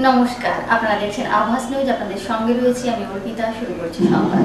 নমস্কার, আপনারা দেখছেন আভাস নিউজ। আপনাদের সঙ্গে রয়েছি আমি অর্পিতা। শুরু করছি সংবাদ।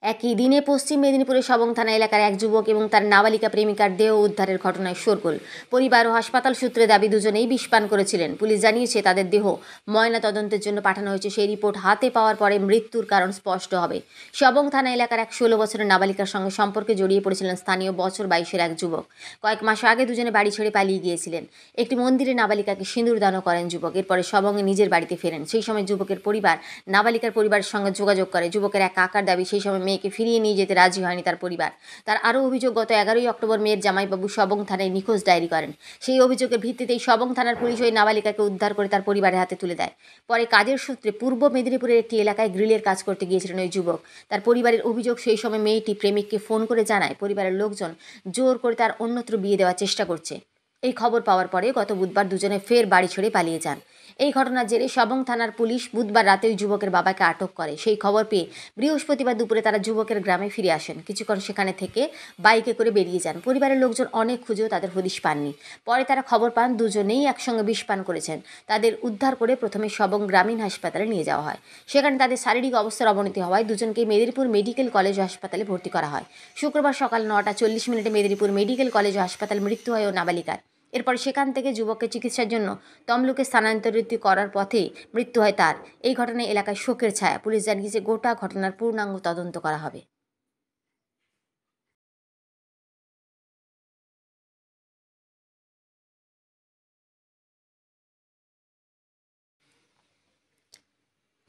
একই দিনে পশ্চিম মেদিনীপুরের সবং থানা এলাকার এক যুবক এবং তার নাবালিকা প্রেমিকার দেহ উদ্ধারের ঘটনায় শোরগোল। পরিবার ও হাসপাতাল সূত্রে দাবি দুজনেই বিষপান করেছিলেন। পুলিশ জানিয়েছে তাদের দেহ ময়না তদন্তের জন্য পাঠানো হয়েছে। সেই রিপোর্ট হাতে পাওয়ার পরে মৃত্যুর কারণ স্পষ্ট হবে। সবং থানা এলাকার এক 16 বছরের নাবালিকার সঙ্গে সম্পর্কে জড়িয়ে পড়েছিলেন স্থানীয় বছর 22-এর এক যুবক। কয়েক মাস আগে দুজনে বাড়ি ছেড়ে পালিয়ে গিয়েছিলেন। একটি মন্দিরে নাবালিকাকে সিঁদুর দানও করেন যুবক। এরপরে সবংয়ে নিজের বাড়িতে ফেরেন। সেই সময় যুবকের পরিবার নাবালিকার পরিবারের সঙ্গে যোগাযোগ করে। যুবকের এক কাকার দাবি সেই সময় মেয়েকে ফিরিয়ে নিয়ে যেতে রাজি হয়নি তার পরিবার। তার আরও অভিযোগ, গত 11ই অক্টোবর মেয়ের জামাইবাবু সবং থানায় নিখোঁজ ডায়েরি করেন। সেই অভিযোগের ভিত্তিতেই সবং থানার পুলিশ ওই নাবালিকাকে উদ্ধার করে তার পরিবারের হাতে তুলে দেয়। পরে কাজের সূত্রে পূর্ব মেদিনীপুরের একটি এলাকায় গ্রিলের কাজ করতে গিয়েছিলেন ওই যুবক। তার পরিবারের অভিযোগ, সেই সময় মেয়েটি প্রেমিককে ফোন করে জানায় পরিবারের লোকজন জোর করে তার অন্যত্র বিয়ে দেওয়ার চেষ্টা করছে। এই খবর পাওয়ার পরে গত বুধবার দুজনে ফের বাড়ি ছেড়ে পালিয়ে যান। এই ঘটনার জেরে সবং থানার পুলিশ বুধবার রাতে ওই যুবকের বাবাকে আটক করে। সেই খবর পেয়ে বৃহস্পতিবার দুপুরে তারা যুবকের গ্রামে ফিরে আসেন। কিছুক্ষণ সেখানে থেকে বাইকে করে বেরিয়ে যান। পরিবারের লোকজন অনেক খুঁজেও তাদের হদিশ পাননি। পরে তারা খবর পান দুজনেই একসঙ্গে বিষ পান করেছেন। তাদের উদ্ধার করে প্রথমে সবং গ্রামীণ হাসপাতালে নিয়ে যাওয়া হয়। সেখানে তাদের শারীরিক অবস্থার অবনতি হওয়ায় দুজনকে মেদিনীপুর মেডিকেল কলেজ ও হাসপাতালে ভর্তি করা হয়। শুক্রবার সকাল 9টা 40 মেদিনীপুর মেডিকেল কলেজ ও হাসপাতালে মৃত্যু হয় ও নাবালিকার। এরপর সেখান থেকে যুবককে চিকিৎসার জন্য তমলুকে স্থানান্তরিত করার পথে মৃত্যু হয় তার। এই ঘটনায় এলাকায় শোকের ছায়া। পুলিশ জানিয়েছে গোটা ঘটনার পূর্ণাঙ্গ তদন্ত করা হবে।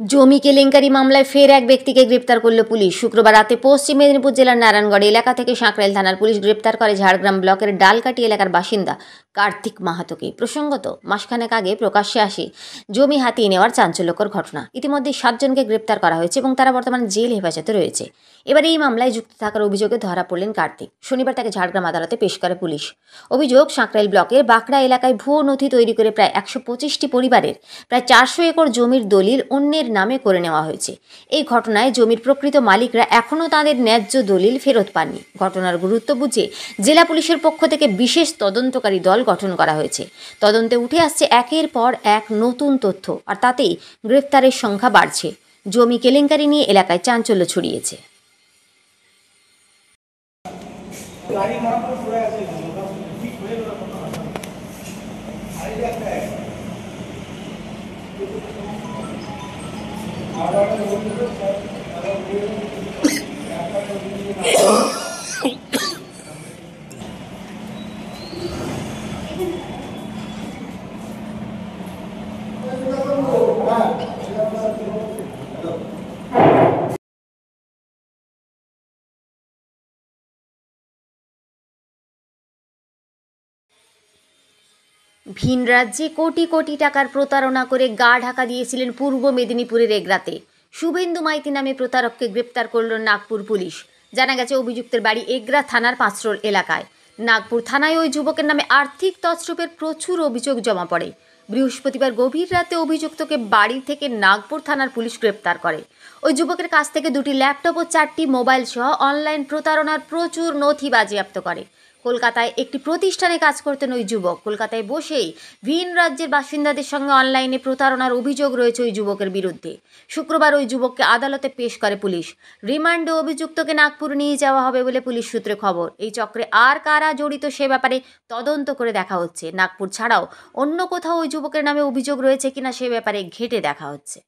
জমি কেলেঙ্কারি মামলায় ফের এক ব্যক্তিকে গ্রেপ্তার করল পুলিশ। শুক্রবার রাতে পশ্চিম মেদিনীপুর জেলার নারায়ণগড় এলাকা থেকে সাঁকরাইল থানার পুলিশ গ্রেপ্তার করে ঝাড়গ্রাম ব্লকের ডালকাটি এলাকার বাসিন্দা কার্তিক মাহাতোকে। প্রসঙ্গত, মাসখানেক আগে প্রকাশ্যে আসে জমি হাতিয়ে নেওয়ার চাঞ্চল্যকর ঘটনা। ইতিমধ্যে 7 জনকে গ্রেপ্তার করা হয়েছে এবং তারা বর্তমানে জেল হেফাজতে রয়েছে। এবার এই মামলায় যুক্ত থাকার অভিযোগে ধরা পড়লেন কার্তিক। শনিবার তাকে ঝাড়গ্রাম আদালতে পেশ করে পুলিশ। অভিযোগ, সাঁকরাইল ব্লকের বাঁকড়া এলাকায় ভুয়ো নথি তৈরি করে প্রায় 125টি পরিবারের প্রায় 400 একর জমির দলিল অন্যের নামে করে নেওয়া হয়েছে। এই ঘটনায় জমির প্রকৃত মালিকরা এখনও তাদের ন্যায্য দলিল ফেরত পাননি। ঘটনার গুরুত্ব বুঝে জেলা পুলিশের পক্ষ থেকে বিশেষ তদন্তকারী দল গঠন করা হয়েছে। তদন্তে উঠে আসছে একের পর এক নতুন তথ্য, আর তাতেই গ্রেফতারের সংখ্যা বাড়ছে। জমি কেলেঙ্কারি নিয়ে এলাকায় চাঞ্চল্য ছড়িয়েছে। ভিন রাজ্যে কোটি কোটি টাকার প্রতারণা করে গা ঢাকা দিয়েছিলেন পূর্ব মেদিনীপুরের এগরাতে। শুভেন্দু মাইতি নামে প্রতারককে গ্রেপ্তার করল নাগপুর পুলিশ। জানা গেছে অভিযুক্তের বাড়ি এগরা থানার পাঁচরোল এলাকায়। নাগপুর থানায় ওই যুবকের নামে আর্থিক তছরূপের প্রচুর অভিযোগ জমা পড়ে। বৃহস্পতিবার গভীর রাতে অভিযুক্তকে বাড়ি থেকে নাগপুর থানার পুলিশ গ্রেপ্তার করে। ওই যুবকের কাছ থেকে 2টি ল্যাপটপ ও 4টি মোবাইল সহ অনলাইন প্রতারণার প্রচুর নথি বাজেয়াপ্ত করে। কলকাতায় একটি প্রতিষ্ঠানে কাজ করতেন ওই যুবক। কলকাতায় বসেই ভিন রাজ্যের বাসিন্দাদের সঙ্গে অনলাইনে প্রতারণার অভিযোগ রয়েছে ওই যুবকের বিরুদ্ধে। শুক্রবার ওই যুবককে আদালতে পেশ করে পুলিশ। রিমান্ডে অভিযুক্তকে নাগপুর নিয়ে যাওয়া হবে বলে পুলিশ সূত্রে খবর। এই চক্রে আর কারা জড়িত সে ব্যাপারে তদন্ত করে দেখা হচ্ছে। নাগপুর ছাড়াও অন্য কোথাও ওই যুবকের নামে অভিযোগ রয়েছে কিনা সে ব্যাপারে ঘেঁটে দেখা হচ্ছে।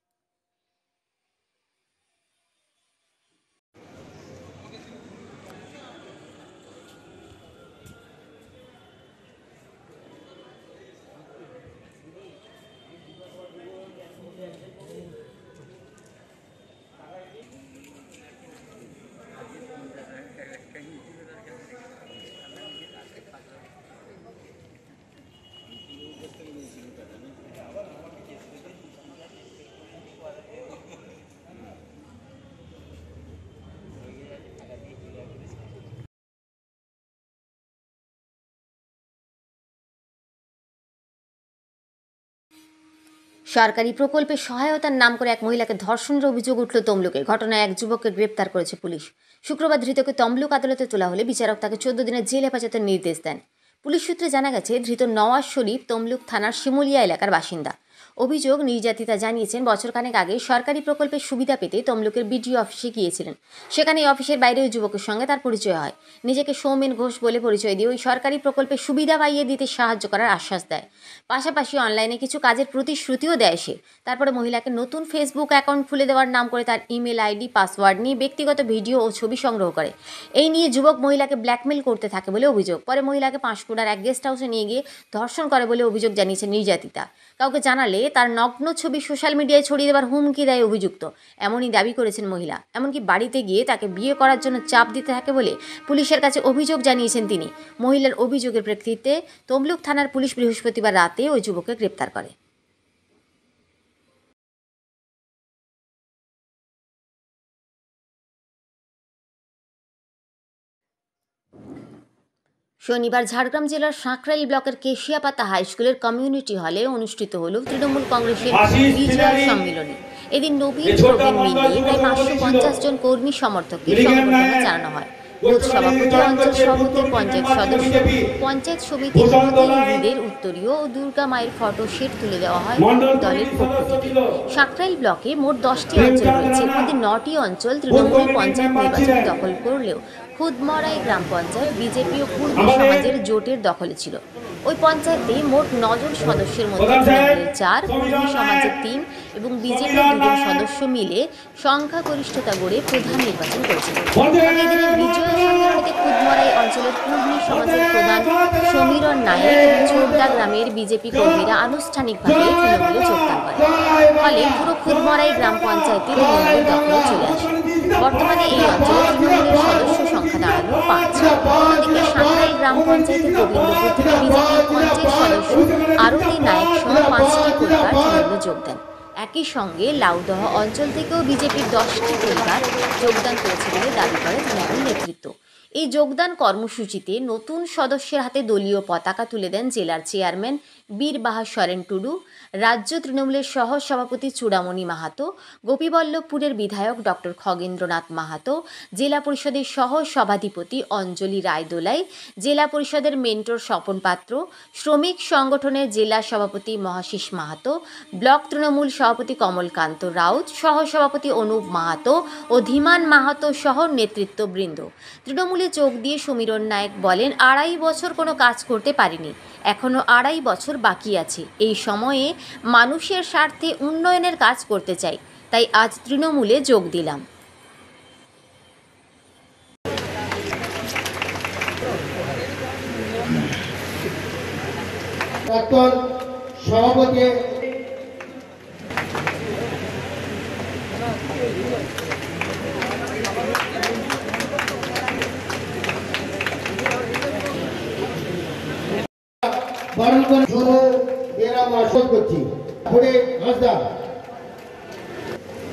সরকারি প্রকল্পে সহায়তার নাম করে এক মহিলাকে ধর্ষণের অভিযোগ উঠল তমলুকে। ঘটনায় এক যুবককে গ্রেপ্তার করেছে পুলিশ। শুক্রবার ধৃতকে তমলুক আদালতে তোলা হলে বিচারক তাকে 14 দিনের জেল হেফাজতের নির্দেশ দেন। পুলিশ সূত্রে জানা গেছে, ধৃত নওয়াজ শরীফ তমলুক থানার শিমুলিয়া এলাকার বাসিন্দা। অভিযোগ, নির্যাতিতা জানিয়েছেন, বছরখানেক আগে সরকারি প্রকল্পের সুবিধা পেতে তমলুকের বিডিও অফিসে গিয়েছিলেন। সেখানে এই অফিসের বাইরে ওই যুবকের সঙ্গে তার পরিচয় হয়। নিজেকে সৌমেন ঘোষ বলে পরিচয় দিয়ে ওই সরকারি প্রকল্পের সুবিধা পাইয়ে দিতে সাহায্য করার আশ্বাস দেয়। পাশাপাশি অনলাইনে কিছু কাজের প্রতিশ্রুতিও দেয় সে। তারপরে মহিলাকে নতুন ফেসবুক অ্যাকাউন্ট খুলে দেওয়ার নাম করে তার ইমেল আইডি, পাসওয়ার্ড নিয়ে ব্যক্তিগত ভিডিও ও ছবি সংগ্রহ করে। এই নিয়ে যুবক মহিলাকে ব্ল্যাকমেল করতে থাকে বলে অভিযোগ। পরে মহিলাকে পাঁশকুড়ার এক গেস্ট হাউসে নিয়ে গিয়ে ধর্ষণ করে বলে অভিযোগ জানিয়েছে নির্যাতিতা। কাউকে জানালে তার নগ্ন ছবি সোশ্যাল মিডিয়ায় ছড়িয়ে দেওয়ার হুমকি দেয় অভিযুক্ত, এমনই দাবি করেছেন মহিলা। এমনকি বাড়িতে গিয়ে তাকে বিয়ে করার জন্য চাপ দিতে থাকে বলে পুলিশের কাছে অভিযোগ জানিয়েছেন তিনি। মহিলার অভিযোগের প্রেক্ষিতে তমলুক থানার পুলিশ বৃহস্পতিবার রাতে ওই যুবককে গ্রেপ্তার করে। শনিবার ঝাড়গ্রাম জেলার সাঁকরাইল ব্লকের কেশিয়াপাতা হাই স্কুলের কমিউনিটি হলে অনুষ্ঠিত হল তৃণমূল কংগ্রেসের বিজয় সম্মেলনী। এদিন নবীন প্রবীণ মিলিয়ে প্রায় 550 জন কর্মী সমর্থককে সংবর্ধনা জানানো হয়। বুথ সভাপতি, অঞ্চল সভাপতি, পঞ্চায়েত সদস্য, পঞ্চায়েত সমিতির প্রতিনিধিদের উত্তরীয় ও দুর্গা মায়ের ফটো সেট তুলে দেওয়া হয় দলের পক্ষ থেকে। সাঁকরাইল ব্লকে মোট 10টি অঞ্চল রয়েছে। এর মধ্যে 9টি অঞ্চল তৃণমূল পঞ্চায়েত নির্বাচন দখল করলেও খুদমরাই গ্রাম পঞ্চায়েত বিজেপি ও কুর্মী সমাজের জোটের দখলে ছিল। ওই পঞ্চায়েতে মোট 9 জন সদস্যের মধ্যে তৃণমূলের 4, কুর্মী সমাজের 3 এবং বিজেপির 2 জন সদস্য মিলে সংখ্যাগরিষ্ঠতা গড়ে প্রধান নির্বাচন করেছিল। এদিনের বিজয় সম্মেলনীতে খুদমরাই অঞ্চলের কুর্মী সমাজের প্রধান সমীরণ নায়েক এবং ছোটদা গ্রামের বিজেপি কর্মীরা আনুষ্ঠানিকভাবে তৃণমূলে যোগদান করেন। ফলে পুরো খুদমরাই গ্রাম পঞ্চায়েতে তৃণমূলের দখলে চলে আসে। বর্তমানে এই অঞ্চলে তৃণমূলের সদস্য সংখ্যা দাঁড়ালো 5। অন্যদিকে সাঁকরাইল গ্রাম পঞ্চায়েতের গোবিন্দপুর থেকে বিজেপির পঞ্চায়েত সদস্য আরতি নায়েক সহ 5টি পরিবার তৃণমূলে যোগ দেন। একই সঙ্গে লাউদহ অঞ্চল থেকেও বিজেপির 10টি পরিবার যোগদান করেছে বলে দাবি করে তৃণমূল নেতৃত্ব। এই যোগদান কর্মসূচিতে নতুন সদস্যের হাতে দলীয় পতাকা তুলে দেন জেলার চেয়ারম্যান বীরবাহা সরেন টুডু, রাজ্য তৃণমূলের সহ সভাপতি চূড়ামণি মাহাতো, গোপীবল্লভপুরের বিধায়ক ডক্টর খগেন্দ্রনাথ মাহাতো, জেলা পরিষদের সহ সভাধিপতি অঞ্জলি রায়দোলাই, জেলা পরিষদের মেন্টর স্বপন পাত্র, শ্রমিক সংগঠনের জেলা সভাপতি মহাশিস মাহাতো, ব্লক তৃণমূল সভাপতি কমলকান্ত রাউত, সহ সভাপতি অনুপ মাহাতো ও ধীমান মাহাতো সহ নেতৃত্ববৃন্দ। তৃণমূলে যোগ দিয়ে সমীরণ নায়েক বলেন, 2.5 বছর কোনো কাজ করতে পারিনি, এখনও 2.5 বছর বাকি আছে। এই সময়ে মানুষের স্বার্থে উন্নয়নের কাজ করতে চাই, তাই আজ তৃণমূলে যোগ দিলাম। সভাপতি বরণ করে শুরু এরা মাসল করছি হাসদা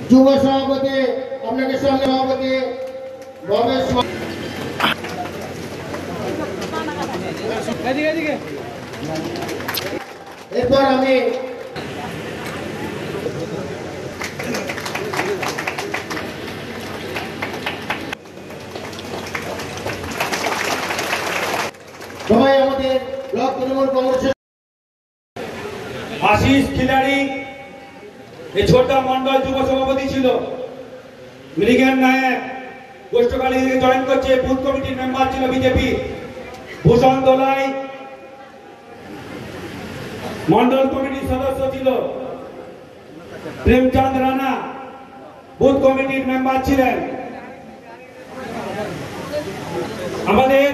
যুব সভাপতি আপনাকে সঙ্গে সভাপতি এরপর আমি সবাই আমাদের ব্লক তৃণমূল কংগ্রেসের আশিস খিলাড়ি এই ছোটদা মন্ডল যুব সভাপতি ছিল। মৃগেন নায়ক গোষ্ঠকালী থেকে জয়েন করছে, বুথ কমিটির মেম্বার ছিল বিজেপি। ভূষণ দোলাই মন্ডল কমিটির সদস্য ছিল। প্রেমচাঁদ রানা বুথ কমিটির মেম্বার ছিলেন। আমাদের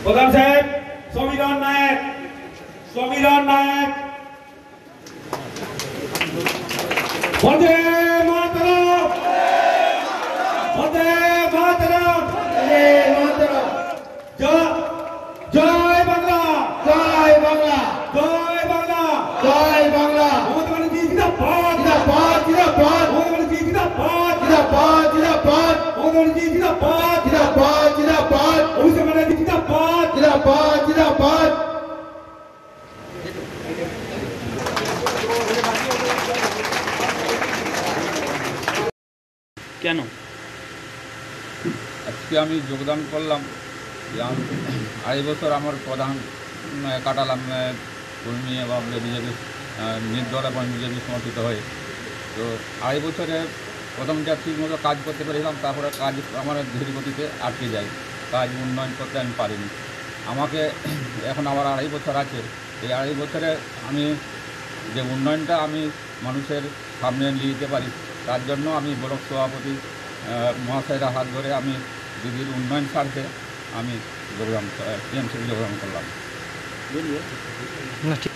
প্রধান সাহেব সমীরণ নায়েক, বন্দে মাতরম, বন্দে মাতরম, জয় বাংলা, জয় বাংলা, জয় বাংলা, জয় বাংলা। মমতা ব্যানার্জি জিন্দাবাদ, জিন্দাবাদ, জিন্দাবাদ। মমতা ব্যানার্জি জিন্দাবাদ, জিন্দাবাদ, জিন্দাবাদ। মমতা ব্যানার্জি জিন্দাবাদ, জিন্দাবাদ, জিন্দাবাদ। অভিষেক ব্যানার্জি জিন্দাবাদ, জিন্দাবাদ, জিন্দাবাদ। কেন আজকে আমি যোগদান করলাম? যেমন 2.5 বছর আমার প্রধান কাটালাম কর্মী এবং বিজেপি নির্দল এবং বিজেপি সমর্থিত হয়ে। তো 2.5 বছরে প্রথমটা ঠিকমতো কাজ করতে পেরেছিলাম, তারপরে কাজ আমার ধীর গতিতে আটকে যায়, কাজ উন্নয়ন করতে আমি পারিনি। আমাকে এখন আবার 2.5 বছর আছে। এই 2.5 বছরে আমি যে উন্নয়নটা আমি মানুষের সামনে নিয়ে যেতে পারি, তার জন্য আমি ব্লক সভাপতি মহাশয়ের হাত ধরে আমি দিদির উন্নয়ন স্বার্থে আমি টিএমসি যোগদান করলাম।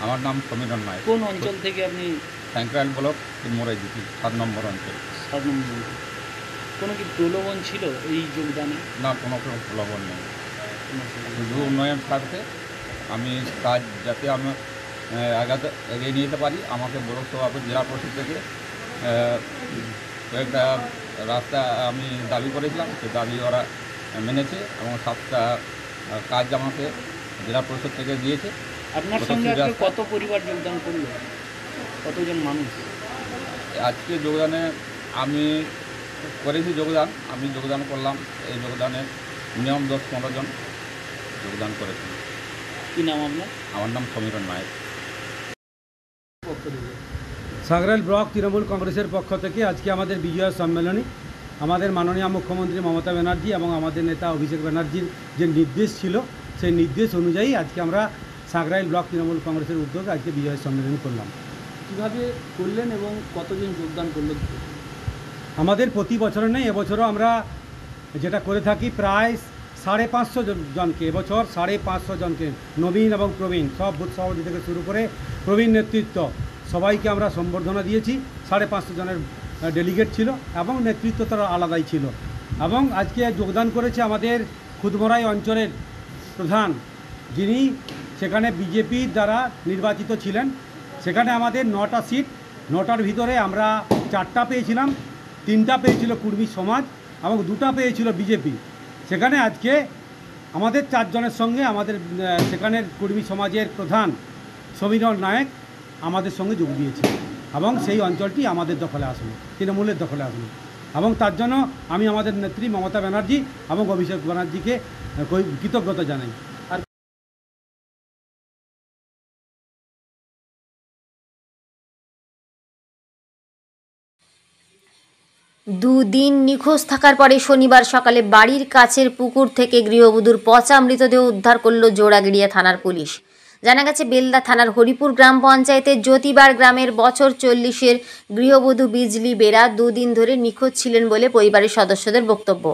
আমার নাম সমীরণ নায়ক। কোন অঞ্চল থেকে আপনি? সংক্রাইল ব্লক মোড়াই দিতি 7 নম্বর অঞ্চল। 7 নম্বর। কোনো কি প্রলোভন ছিল এই যোগদানে? না, কোনো প্রলোভন নেই, শুধু উন্নয়ন স্বার্থে আমি কাজ যাতে আমি এগিয়ে নিয়ে যেতে পারি। আমাকে ব্লক সভাপতি জেলা পরিষদ থেকে কয়েকটা রাস্তা আমি দাবি করেছিলাম, সেই দাবি ওরা মেনেছে এবং 7টা কাজ আমাকে জেলা পরিষদ থেকে দিয়েছে। আপনার সঙ্গে কত পরিবার যোগদান করলো, কতজন মানুষ? আজকে যোগদানে আমি করেছি আমি যোগদান করলাম। এই যোগদানে মিনিমাম 10-15 জন যোগদান করেছি। কী নাম আপনার? আমার নাম সমীরণ নায়ক। সাংগ্রাইল ব্লক তৃণমূল কংগ্রেসের পক্ষ থেকে আজকে আমাদের বিজয় সম্মেলনী, আমাদের মাননীয় মুখ্যমন্ত্রী মমতা ব্যানার্জি এবং আমাদের নেতা অভিষেক ব্যানার্জির যে নির্দেশ ছিল, সেই নির্দেশ অনুযায়ী আজকে আমরা সাংগ্রাইল ব্লক তৃণমূল কংগ্রেসের উদ্যোগে আজকে বিজয় সম্মেলনী করলাম। কীভাবে করলেন এবং কতজন যোগদান করলো? আমাদের প্রতি বছর নেই, এবছরও আমরা যেটা করে থাকি প্রায় 550 জনকে, এবছর 550 জনকে নবীন এবং প্রবীণ সব বুথ সভাপতি থেকে শুরু করে প্রবীণ নেতৃত্ব সবাইকে আমরা সম্বর্ধনা দিয়েছি। 550 জনের ডেলিগেট ছিল এবং নেতৃত্ব তারা আলাদাই ছিল। এবং আজকে যোগদান করেছে আমাদের খুদমরাই অঞ্চলের প্রধান, যিনি সেখানে বিজেপির দ্বারা নির্বাচিত ছিলেন। সেখানে আমাদের 9টা সিট, 9টার ভিতরে আমরা 4টা পেয়েছিলাম, 3টা পেয়েছিল কুর্মী সমাজ এবং 2টা পেয়েছিল বিজেপি। সেখানে আজকে আমাদের 4 জনের সঙ্গে আমাদের সেখানের কর্মী সমাজের প্রধান সমীরণ নায়ক আমাদের সঙ্গে যোগ দিয়েছে এবং সেই অঞ্চলটি আমাদের দখলে আসলো, তৃণমূলের দখলে আসলো। এবং তার জন্য আমি আমাদের নেত্রী মমতা ব্যানার্জি এবং অভিষেক ব্যানার্জিকে কৃতজ্ঞতা জানাই। দুদিন নিখোঁজ থাকার পরে শনিবার সকালে বাড়ির কাছের পুকুর থেকে গৃহবধূর পচা মৃতদেহ উদ্ধার করল জোড়াগিড়িয়া থানার পুলিশ। জানা গেছে বেলদা থানার হরিপুর গ্রাম পঞ্চায়েতের জ্যোতিবার গ্রামের বছর 40-এর গৃহবধূ বিজলি বেরা 2 দিন ধরে নিখোঁজ ছিলেন বলে পরিবারের সদস্যদের বক্তব্য।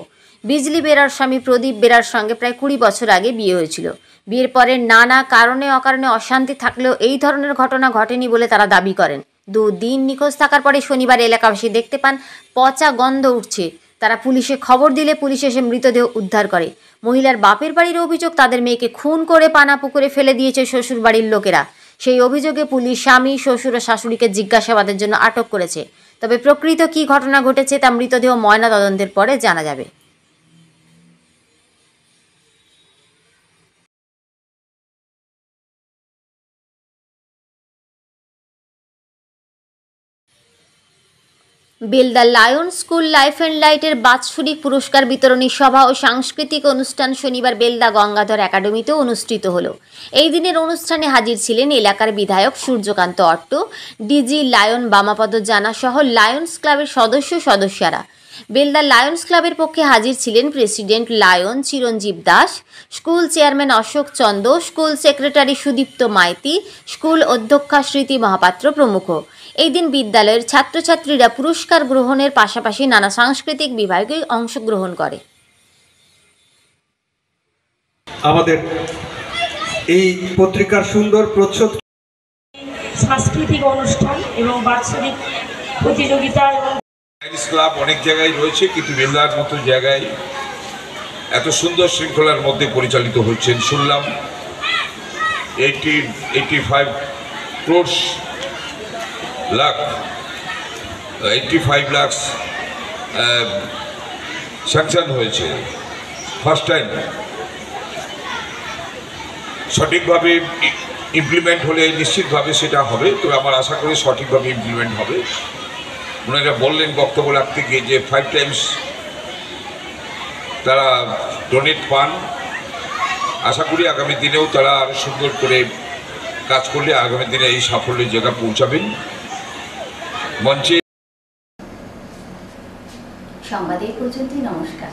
বিজলি বেরার স্বামী প্রদীপ বেরার সঙ্গে প্রায় 20 বছর আগে বিয়ে হয়েছিল। বিয়ের পরে নানা কারণে অকারণে অশান্তি থাকলেও এই ধরনের ঘটনা ঘটেনি বলে তারা দাবি করেন। 2 দিন নিখোঁজ থাকার পরে শনিবার এলাকাবাসী দেখতে পান পচা গন্ধ উঠছে। তারা পুলিশে খবর দিলে পুলিশ এসে মৃতদেহ উদ্ধার করে। মহিলার বাপের বাড়ির অভিযোগ তাদের মেয়েকে খুন করে পানা পুকুরে ফেলে দিয়েছে শ্বশুর বাড়ির লোকেরা। সেই অভিযোগে পুলিশ স্বামী, শ্বশুর ও শাশুড়িকে জিজ্ঞাসাবাদের জন্য আটক করেছে। তবে প্রকৃত কী ঘটনা ঘটেছে তা মৃতদেহ ময়না তদন্তের পরে জানা যাবে। Belda lion school life and লাইটের বাৎসরিক পুরস্কার বিতরণী সভা ও সাংস্কৃতিক অনুষ্ঠান শনিবার বেলদা গঙ্গাধর একাডেমিতে অনুষ্ঠিত হলো। এই দিনের অনুষ্ঠানে হাজির ছিলেন এলাকার বিধায়ক সূর্যকান্ত অট্ট, ডিজি লায়ন বামাপদ জানা সহ লায়ন্স ক্লাবের সদস্যরা। বেলদা লায়ন্স ক্লাবের পক্ষে হাজির ছিলেন president lion Chiranjib Das, school chairman Ashok Chanda, school secretary Sudipta Maity, school অধ্যক্ষা স্মৃতি মহাপাত্র প্রমুখ। এই দিন বিদ্যালয়ের ছাত্রছাত্রীরা পুরস্কার গ্রহণের পাশাপাশি নানা সাংস্কৃতিক বিভাগে অংশগ্রহণ করে। আমাদের এই পত্রিকার সুন্দর প্রচ্ছদ সাংস্কৃতিক অনুষ্ঠান এবং বাৎসরিক প্রতিযোগিতা এবং ক্লাব অনেক জায়গায় রয়েছে, কিন্তু বেলদার মতো জায়গায় এত সুন্দর শৃঙ্খলার মধ্যে পরিচালিত হচ্ছেন শুনলাম। 85 লাখ স্যাংশন হয়েছে ফার্স্ট টাইম। সঠিকভাবে ইমপ্লিমেন্ট হলে নিশ্চিতভাবে সেটা হবে, তবে আমার আশা করি সঠিকভাবে ইমপ্লিমেন্ট হবে। ওনারা বললেন বক্তব্য রাখতে গিয়ে যে 5 টাইমস তারা ডোনেট পান আশা করি আগামী দিনেও তারা আরো সুন্দর করে কাজ করলে আগামী দিনে এই সাফল্যের জায়গা পৌঁছাবেন। মঞ্চে সংবাদ এই পর্যন্তই। নমস্কার।